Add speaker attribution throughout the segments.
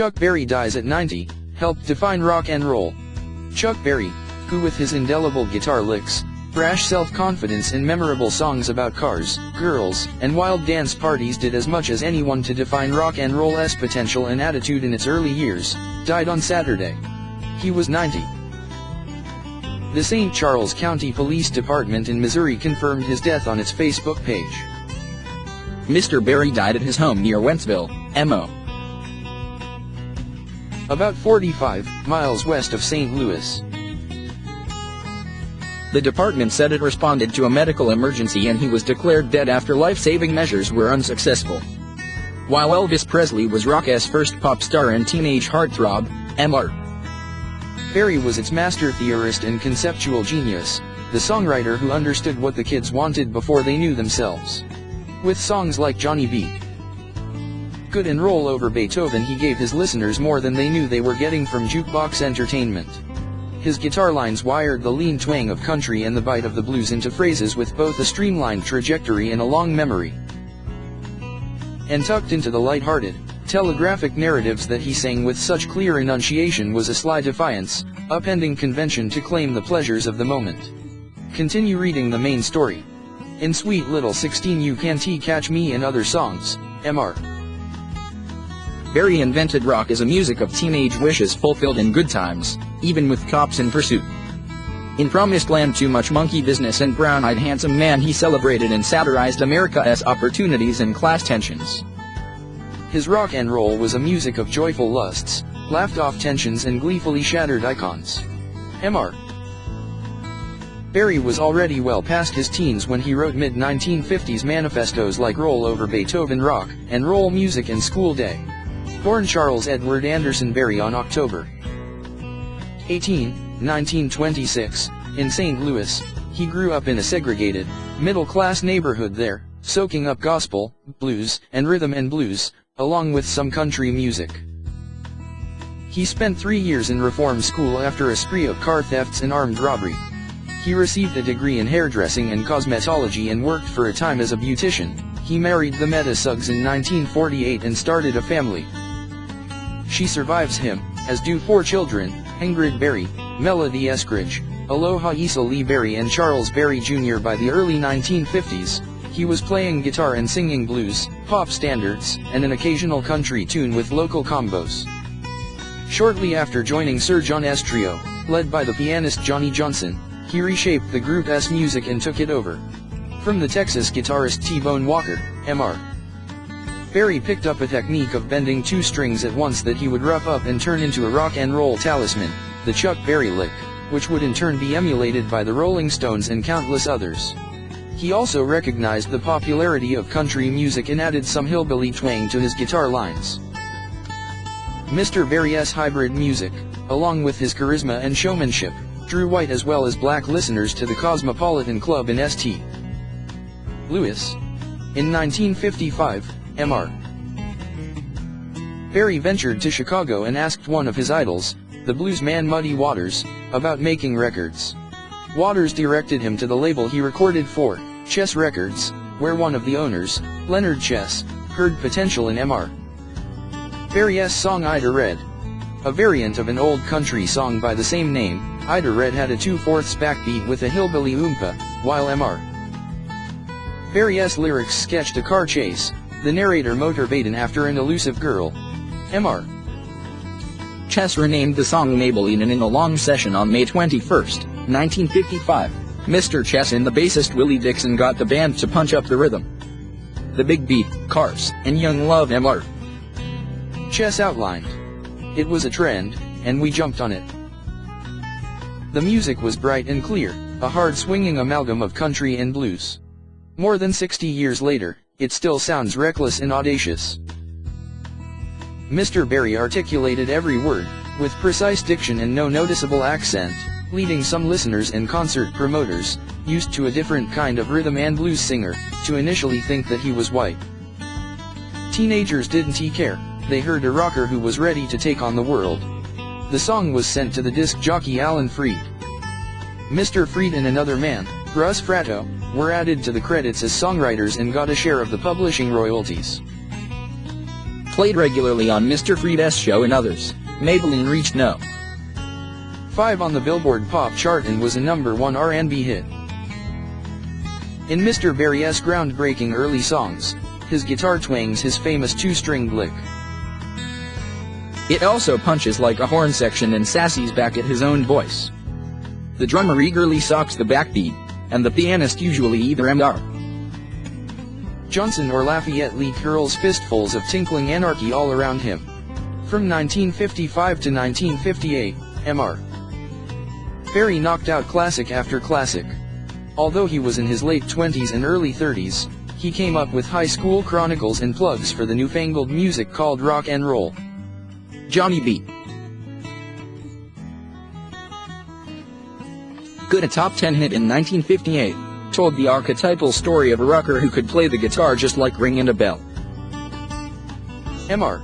Speaker 1: Chuck Berry dies at 90, helped define rock and roll. Chuck Berry, who with his indelible guitar licks, brash self-confidence and memorable songs about cars, girls, and wild dance parties did as much as anyone to define rock and roll's potential and attitude in its early years, died on Saturday. He was 90. The St. Charles County Police Department in Missouri confirmed his death on its Facebook page.
Speaker 2: Mr. Berry died at his home near Wentzville, MO.
Speaker 1: About 45 miles west of St. Louis.
Speaker 2: The department said it responded to a medical emergency and he was declared dead after life-saving measures were unsuccessful. While Elvis Presley was rock's first pop star and teenage heartthrob, Mr.
Speaker 1: Berry was its master theorist and conceptual genius, the songwriter who understood what the kids wanted before they knew themselves. With songs like Johnny B. Good and Roll Over Beethoven, he gave his listeners more than they knew they were getting from jukebox entertainment. His guitar lines wired the lean twang of country and the bite of the blues into phrases with both a streamlined trajectory and a long memory. And tucked into the light-hearted, telegraphic narratives that he sang with such clear enunciation was a sly defiance, upending convention to claim the pleasures of the moment. Continue reading the main story. In Sweet Little 16 You Can't Catch Me and Other Songs, Mr.
Speaker 2: Berry invented rock as a music of teenage wishes fulfilled in good times, even with cops in pursuit. In Promised Land, Too Much Monkey Business and Brown-Eyed Handsome Man, he celebrated and satirized America's opportunities and class tensions.
Speaker 1: His rock and roll was a music of joyful lusts, laughed-off tensions and gleefully shattered icons. Mr. Berry was already well past his teens when he wrote mid-1950s manifestos like Roll Over Beethoven, Rock and Roll Music and School Day. Born Charles Edward Anderson Berry on October 18, 1926, in St. Louis, he grew up in a segregated, middle-class neighborhood there, soaking up gospel, blues, and rhythm and blues, along with some country music. He spent 3 years in reform school after a spree of car thefts and armed robbery. He received a degree in hairdressing and cosmetology and worked for a time as a beautician. He married the Meta Suggs in 1948 and started a family. She survives him, as do 4 children, Ingrid Berry, Melody Eskridge, Aloha Issa Lee Berry and Charles Berry Jr. By the early 1950s, he was playing guitar and singing blues, pop standards, and an occasional country tune with local combos. Shortly after joining Sir John S. Trio, led by the pianist Johnny Johnson, he reshaped the group's music and took it over. From the Texas guitarist T-Bone Walker, Mr. Berry picked up a technique of bending 2 strings at once that he would rough up and turn into a rock and roll talisman, the Chuck Berry lick, which would in turn be emulated by the Rolling Stones and countless others. He also recognized the popularity of country music and added some hillbilly twang to his guitar lines. Mr. Berry's hybrid music, along with his charisma and showmanship, drew white as well as black listeners to the Cosmopolitan Club in St. Louis. In 1955, Mr. Berry ventured to Chicago and asked one of his idols, the bluesman Muddy Waters, about making records. Waters directed him to the label he recorded for, Chess Records, where one of the owners, Leonard Chess, heard potential in Mr. Berry's song Ida Red. A variant of an old country song by the same name, Ida Red had a 2/4 backbeat with a hillbilly oompa, while Mr. Berry's lyrics sketched a car chase, the narrator motivated after an elusive girl. Mr.
Speaker 2: Chess renamed the song Maybelline, and in a long session on May 21, 1955, Mr. Chess and the bassist Willie Dixon got the band to punch up the rhythm. The big beat, cars, and young love. Mr.
Speaker 1: Chess outlined. It was a trend, and we jumped on it. The music was bright and clear, a hard-swinging amalgam of country and blues. More than 60 years later, it still sounds reckless and audacious. Mr. Berry articulated every word, with precise diction and no noticeable accent, leading some listeners and concert promoters, used to a different kind of rhythm and blues singer, to initially think that he was white. Teenagers didn't care, they heard a rocker who was ready to take on the world. The song was sent to the disc jockey Alan Freed. Mr. Freed and another man, Russ Fratto, were added to the credits as songwriters and got a share of the publishing royalties.
Speaker 2: Played regularly on Mr. Fried's show and others, Maybelline reached No.
Speaker 1: 5 on the Billboard Pop chart and was a #1 R&B hit. In Mr. Berry's groundbreaking early songs, his guitar twangs his famous 2-stringed lick.
Speaker 2: It also punches like a horn section and sasses back at his own voice. The drummer eagerly socks the backbeat, and the pianist usually either Mr.
Speaker 1: Johnson or Lafayette Lee hurls fistfuls of tinkling anarchy all around him. From 1955 to 1958, Mr. Berry knocked out classic after classic. Although he was in his late 20s and early 30s, he came up with high school chronicles and plugs for the newfangled music called rock and roll.
Speaker 2: Johnny B. Good, a top 10 hit in 1958, told the archetypal story of a rocker who could play the guitar just like ringing a bell.
Speaker 1: Mr.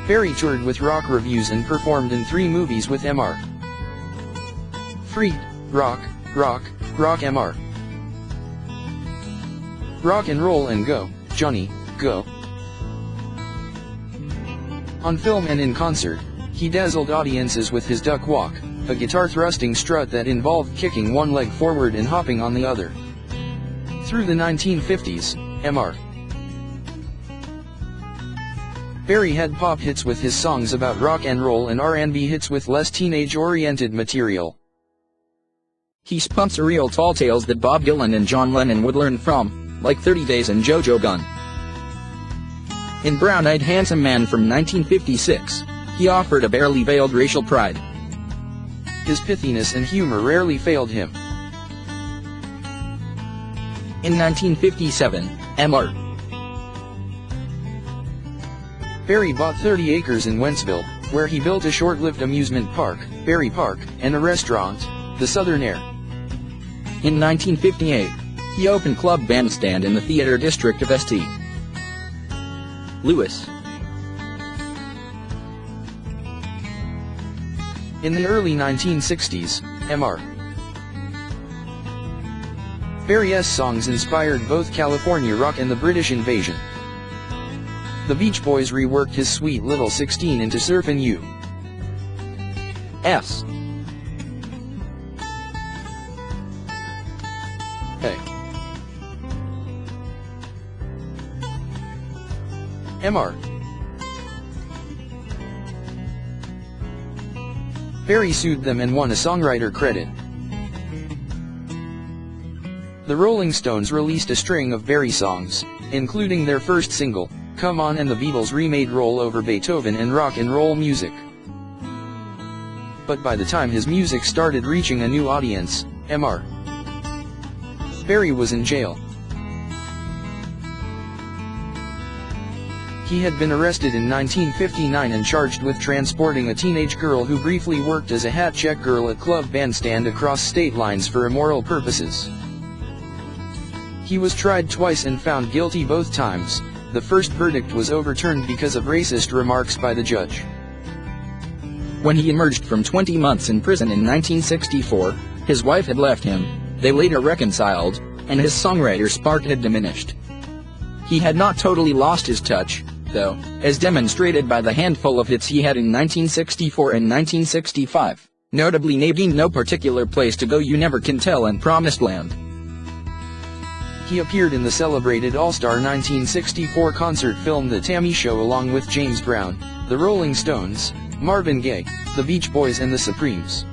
Speaker 1: Berry toured with rock reviews and performed in 3 movies with Mr. Freed, Rock, Mr. Rock and Roll and Go, Johnny, Go. On film and in concert, he dazzled audiences with his duck walk, a guitar-thrusting strut that involved kicking one leg forward and hopping on the other. Through the 1950s, Mr. Berry had pop hits with his songs about rock and roll and R&B hits with less teenage-oriented material.
Speaker 2: He spun surreal tall tales that Bob Dylan and John Lennon would learn from, like 30 Days and Jojo Gunn. In Brown-Eyed Handsome Man from 1956, he offered a barely veiled racial pride.
Speaker 1: His pithiness and humor rarely failed him.
Speaker 2: In 1957, Mr.
Speaker 1: Berry bought 30 acres in Wentzville, where he built a short-lived amusement park, Berry Park, and a restaurant, the Southern Air.
Speaker 2: In 1958, he opened Club Bandstand in the theater district of St. Louis.
Speaker 1: In the early 1960s, Mr. Berry's songs inspired both California rock and the British invasion. The Beach Boys reworked his Sweet Little 16 into Surfin' U.
Speaker 2: S.
Speaker 1: Hey. Mr. Berry sued them and won a songwriter credit. The Rolling Stones released a string of Berry songs, including their first single, Come On, and the Beatles remade Roll Over Beethoven and rock and roll music. But by the time his music started reaching a new audience, Mr. Berry was in jail. He had been arrested in 1959 and charged with transporting a teenage girl who briefly worked as a hat check girl at Club Bandstand across state lines for immoral purposes. He was tried twice and found guilty both times. The first verdict was overturned because of racist remarks by the judge.
Speaker 2: When he emerged from 20 months in prison in 1964, his wife had left him, they later reconciled, and his songwriter spark had diminished. He had not totally lost his touch, though, as demonstrated by the handful of hits he had in 1964 and 1965, notably named No Particular Place to Go, You Never Can Tell, and Promised Land.
Speaker 1: He appeared in the celebrated All-Star 1964 concert film The Tammy Show along with James Brown, the Rolling Stones, Marvin Gaye, the Beach Boys and the Supremes.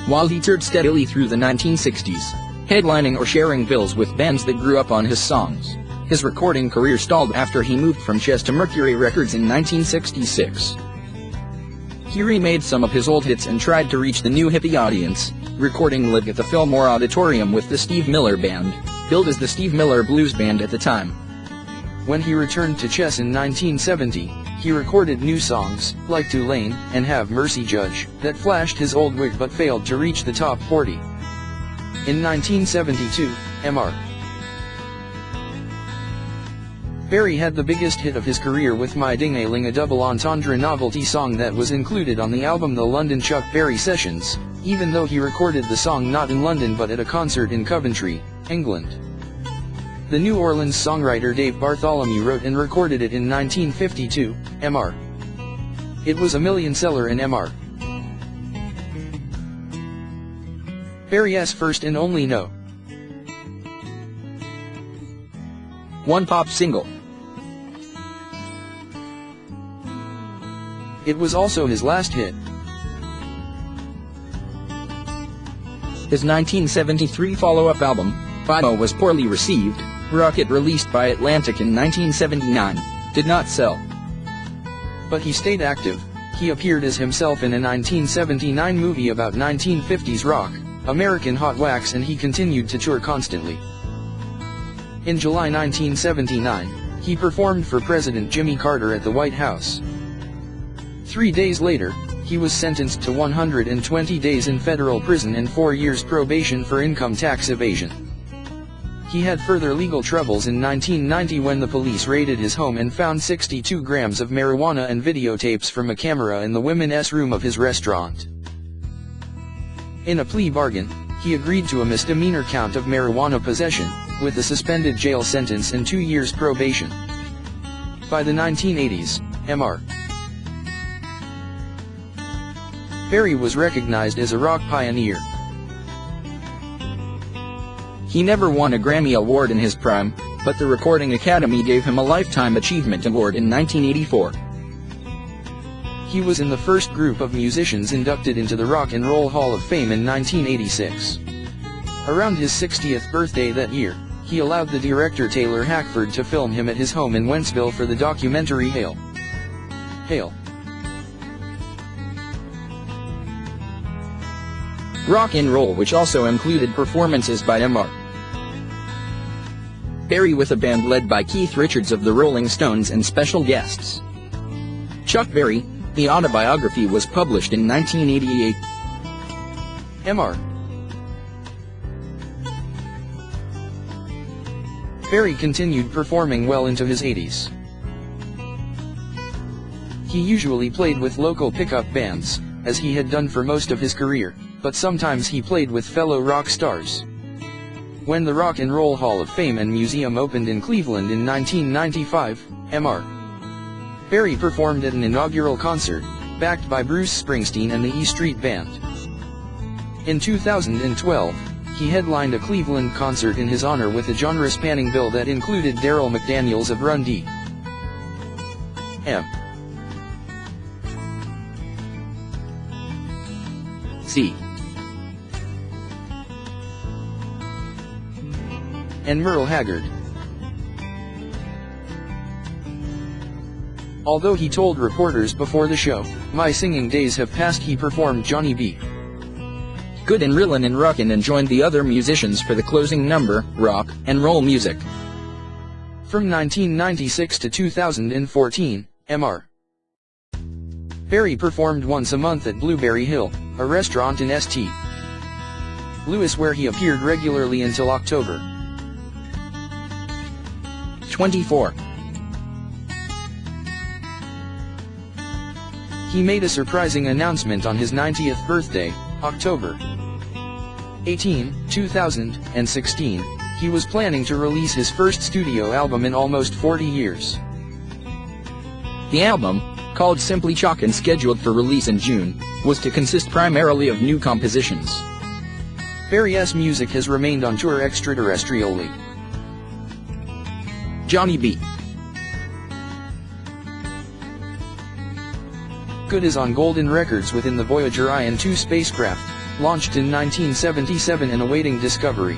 Speaker 2: While he toured steadily through the 1960s, headlining or sharing bills with bands that grew up on his songs, his recording career stalled after he moved from Chess to Mercury Records in 1966. He remade some of his old hits and tried to reach the new hippie audience, recording live at the Fillmore Auditorium with the Steve Miller Band, billed as the Steve Miller Blues Band at the time.
Speaker 1: When he returned to Chess in 1970, he recorded new songs, like Tulane and Have Mercy Judge, that flashed his old wig but failed to reach the top 40. In 1972, Mr. Berry had the biggest hit of his career with My Ding-a-Ling, a double entendre novelty song that was included on the album The London Chuck Berry Sessions, even though he recorded the song not in London but at a concert in Coventry, England. The New Orleans songwriter Dave Bartholomew wrote and recorded it in 1952, Mr. It was a million seller in Mr. Barry's first and only No.
Speaker 2: 1 pop single.
Speaker 1: It was also his last hit.
Speaker 2: His 1973 follow-up album, Fido, was poorly received. Rocket, released by Atlantic in 1979, did not sell.
Speaker 1: But he stayed active. He appeared as himself in a 1979 movie about 1950s rock, American Hot Wax, and he continued to tour constantly. In July 1979, he performed for President Jimmy Carter at the White House. 3 days later, he was sentenced to 120 days in federal prison and 4 years probation for income tax evasion. He had further legal troubles in 1990 when the police raided his home and found 62 grams of marijuana and videotapes from a camera in the women's room of his restaurant. In a plea bargain, he agreed to a misdemeanor count of marijuana possession, with a suspended jail sentence and 2 years probation. By the 1980s, Mr. Barry was recognized as a rock pioneer.
Speaker 2: He never won a Grammy Award in his prime, but the Recording Academy gave him a Lifetime Achievement Award in 1984.
Speaker 1: He was in the first group of musicians inducted into the Rock and Roll Hall of Fame in 1986. Around his 60th birthday that year, he allowed the director Taylor Hackford to film him at his home in Wentzville for the documentary Hail! Hail!
Speaker 2: Rock and Roll, which also included performances by Mr. Barry with a band led by Keith Richards of the Rolling Stones and special guests. Chuck Berry. The autobiography was published in 1988.
Speaker 1: Mr. Barry continued performing well into his 80s. He usually played with local pickup bands, as he had done for most of his career, but sometimes he played with fellow rock stars. When the Rock and Roll Hall of Fame and Museum opened in Cleveland in 1995, Mr. Barry performed at an inaugural concert, backed by Bruce Springsteen and the E Street Band. In 2012, he headlined a Cleveland concert in his honor with a genre-spanning bill that included Daryl McDaniels of Run D. M.
Speaker 2: C.
Speaker 1: and Merle Haggard. Although he told reporters before the show, "My singing days have passed," he performed Johnny B.
Speaker 2: Good and Rillin' and Rockin' and joined the other musicians for the closing number, Rock and Roll Music.
Speaker 1: From 1996 to 2014, Mr. Barry performed once a month at Blueberry Hill, a restaurant in St. Louis where he appeared regularly until October
Speaker 2: 24.
Speaker 1: He made a surprising announcement on his 90th birthday, October 18, 2016. He was planning to release his first studio album in almost 40 years.
Speaker 2: The album, called simply Chalk and scheduled for release in June, was to consist primarily of new compositions.
Speaker 1: Barry's music has remained on tour extraterrestrially.
Speaker 2: Johnny B.
Speaker 1: Good is on Golden Records within the Voyager 1 and 2 spacecraft, launched in 1977 and awaiting discovery.